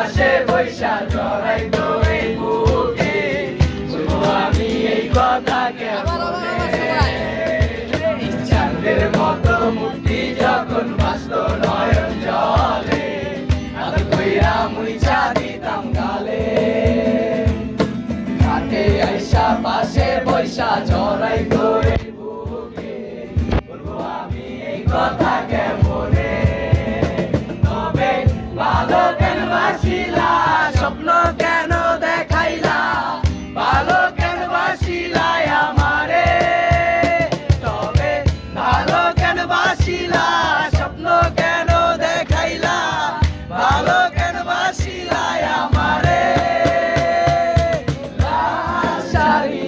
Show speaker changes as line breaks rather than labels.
পাশে বৈশা জড়াইতো এই বুকে, বলবো আমি এই কথা কেমনে। চাঁদের মতো মূর্তি যখন ভাসত নয়ন জলে, আদর কইরা মুইচা দিতাম গালে। ঘাটে আইসা পাশে বৈশা জড়াইতো এই বুকে, বলবো আমি এই কথা কেমনে। তবে ভালো কেন বাসিলা, স্বপ্ন কেন দেখাইলা, ভালো কেন বাসিলা আমারে। তবে ভালো কেন বাসিলা, স্বপ্ন কেন দেখাইলা, ভালো কেন বাসিলা আমারে। লাল শাড়ি